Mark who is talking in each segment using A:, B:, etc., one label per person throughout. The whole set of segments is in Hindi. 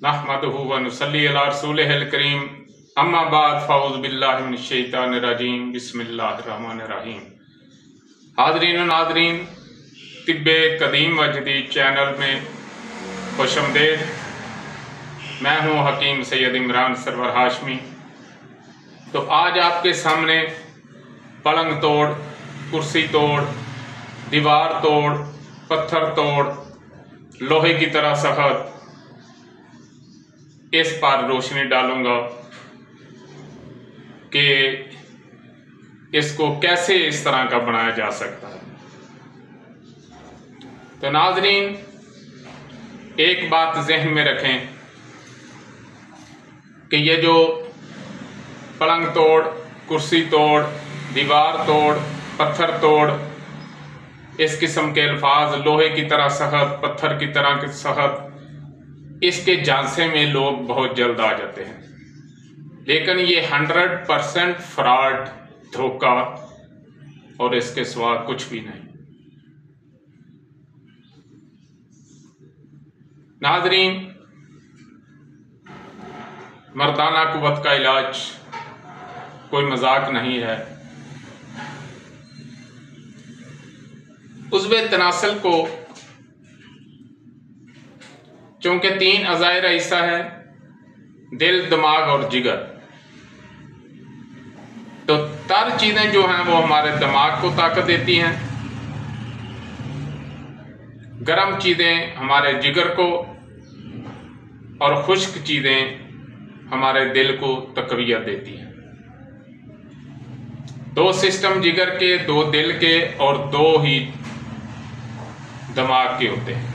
A: नहमदुहु व नुसल्ली अला रसूलिहिल करीम अम्मा बाद फ़ऊज़ु बिल्लाहि मिनश शैतानिर रजीम बिस्मिल्लाहिर रहमानिर रहीम। हाज़रीन व नाज़रीन, तिब्बे कदीम व जदीद चैनल में खुशामदीद। मैं हूँ हकीम सैयद इमरान सरवर हाशमी। तो आज आपके सामने पलंग तोड़, कुर्सी तोड़, दीवार तोड़, पत्थर तोड़, लोहे की तरह सख्त, इस पर रोशनी डालूंगा कि इसको कैसे इस तरह का बनाया जा सकता है। तो नाजरीन, एक बात जहन में रखें कि ये जो पलंग तोड़, कुर्सी तोड़, दीवार तोड़, पत्थर तोड़, इस किस्म के अल्फाज, लोहे की तरह सख्त, पत्थर की तरह सख्त, इसके झांसे में लोग बहुत जल्द आ जाते हैं, लेकिन ये 100% फ्रॉड, धोखा और इसके सिवा कुछ भी नहीं। नाजरीन, मर्दाना कुव्वत का इलाज कोई मजाक नहीं है। उज़्वे तनासल को चूंकि 3 अज़ाए रईसा है, दिल, दिमाग और जिगर, तो तर चीजें जो हैं वो हमारे दिमाग को ताकत देती हैं, गर्म चीजें हमारे जिगर को और खुश्क चीजें हमारे दिल को तक़वियत देती हैं। 2 सिस्टम जिगर के, 2 दिल के और 2 ही दिमाग के होते हैं।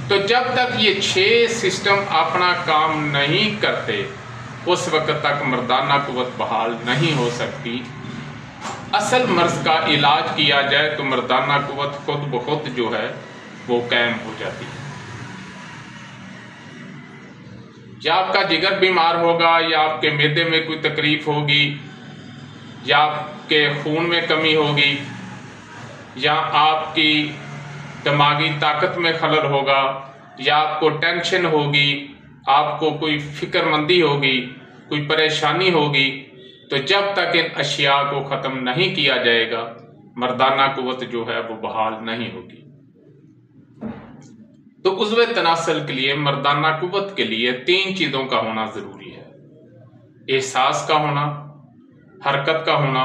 A: तो जब तक ये 6 सिस्टम अपना काम नहीं करते, उस वक्त तक मर्दाना कुव्वत बहाल नहीं हो सकती। असल मर्ज का इलाज किया जाए तो मर्दाना कुव्वत खुद ब खुद जो है वो कायम हो जाती है। या आपका जिगर बीमार होगा, या आपके मैदे में कोई तकलीफ होगी, या आपके खून में कमी होगी, या आपकी दिमागी ताकत में खलल होगा, या आपको टेंशन होगी, आपको कोई फिक्रमंदी होगी, कोई परेशानी होगी, तो जब तक इन अशिया को ख़त्म नहीं किया जाएगा, मर्दाना कुव्वत जो है वो बहाल नहीं होगी। तो उज़्वे तनासल के लिए, मर्दाना कुव्वत के लिए 3 चीज़ों का होना ज़रूरी है। एहसास का होना, हरकत का होना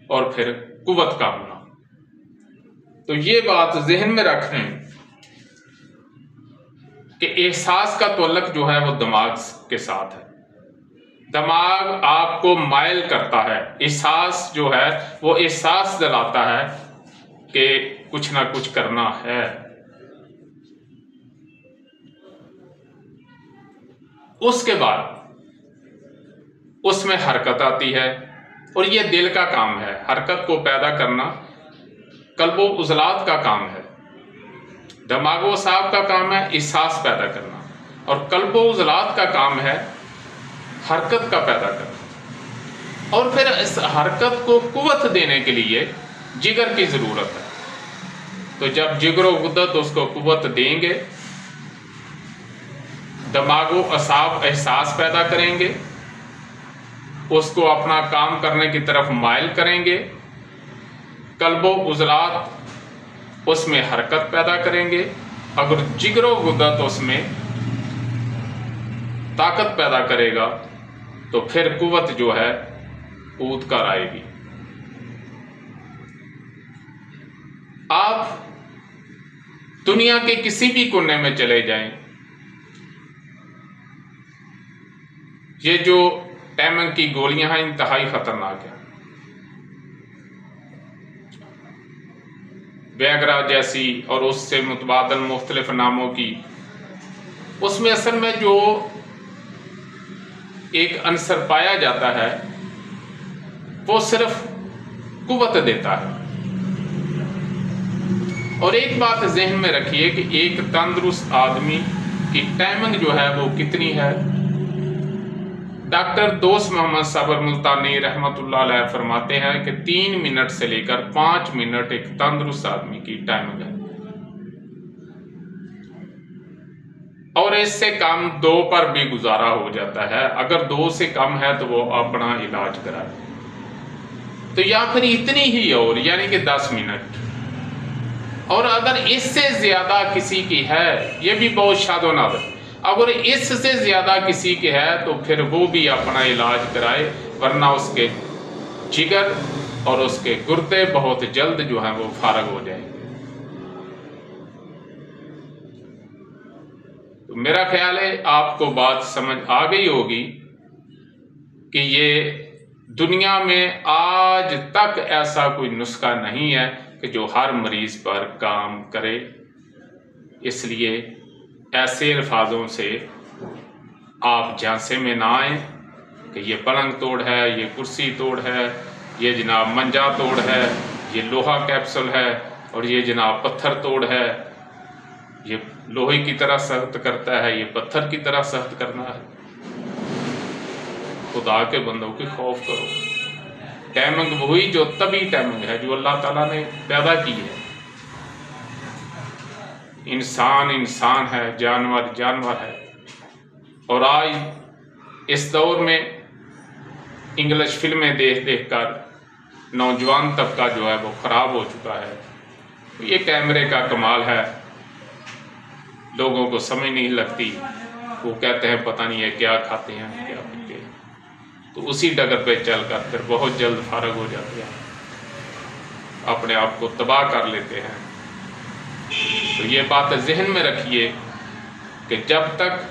A: और फिर कुव्वत का होना। तो ये बात जहन में रखें कि एहसास का तल्लुक जो है वो दिमाग के साथ है। दिमाग आपको माइल करता है, एहसास जो है वो एहसास दिलाता है कि कुछ ना कुछ करना है। उसके बाद उसमें हरकत आती है और ये दिल का काम है। हरकत को पैदा करना कल्बो उज़लात का काम है, दिमागो साहब का काम है एहसास पैदा करना, और कल्बो उज़लात का काम है हरकत का पैदा करना। और फिर इस हरकत को कुव्वत देने के लिए जिगर की ज़रूरत है। तो जब जिगरो गुद्दत उसको कुव्वत देंगे, दिमागो असाब एहसास पैदा करेंगे, उसको अपना काम करने की तरफ माइल करेंगे, कल्बो उज़लात उसमें हरकत पैदा करेंगे, अगर जिगरो गुद्दत उसमें ताकत पैदा करेगा तो फिर कुव्वत जो है कूद कर आएगी। आप दुनिया के किसी भी कोने में चले जाएं, ये जो टैमंग की गोलियां हैं इंतहाई खतरनाक है। वैगरा जैसी और उससे मुतबादल मुख्तलिफ नामों की, उसमें असल में जो एक अंसर पाया जाता है वो सिर्फ कुव्वत देता है। और एक बात जहन में रखिए कि एक तंदुरुस्त आदमी की टाइमिंग जो है वो कितनी है। डॉक्टर दोस्त मोहम्मद साबर मुल्तानी रहमतुल्लाह अलैह फरमाते हैं कि 3 मिनट से लेकर 5 मिनट एक तंदुरुस्त आदमी की टाइमिंग है। और इससे कम 2 पर भी गुजारा हो जाता है। अगर 2 से कम है तो वो अपना इलाज कराए। तो या फिर इतनी ही और यानी कि 10 मिनट। और अगर इससे ज्यादा किसी की है, ये भी बहुत शादो नादर, अगर इससे ज्यादा किसी की है तो फिर वो भी अपना इलाज कराए, वरना उसके जिगर और उसके गुर्दे बहुत जल्द जो है वो फारग हो जाएंगे। तो मेरा ख्याल है आपको बात समझ आ गई होगी कि ये दुनिया में आज तक ऐसा कोई नुस्खा नहीं है कि जो हर मरीज पर काम करे। इसलिए ऐसे अल्फाजों से आप झांसे में ना आए कि ये पलंग तोड़ है, ये कुर्सी तोड़ है, ये जनाब मंजा तोड़ है, ये लोहा कैप्सूल है और ये जनाब पत्थर तोड़ है, ये लोहे की तरह सख्त करता है, ये पत्थर की तरह सख्त करना है। खुदा के बंदों की खौफ करो। टाइमिंग वही जो तभी टाइमिंग है जो अल्लाह ताला ने पैदा की है। इंसान इंसान है, जानवर जानवर है। और आज इस दौर में इंग्लिश फिल्में देख देख कर नौजवान तबका जो है वो खराब हो चुका है। ये कैमरे का कमाल है, लोगों को समझ नहीं लगती। वो कहते हैं पता नहीं है क्या खाते हैं क्या पीते हैं, तो उसी डगर पे चलकर फिर बहुत जल्द फारग हो जाते हैं, अपने आप को तबाह कर लेते हैं। तो ये बात जहन में रखिए कि जब तक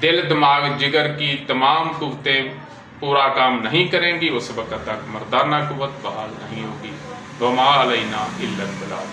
A: दिल दिमाग जिगर की तमाम कुव्वतें पूरा काम नहीं करेंगी उस वक्त तक मर्दाना कुव्वत बहाल नहीं होगी। वमा अलैना इल्लल बलाग।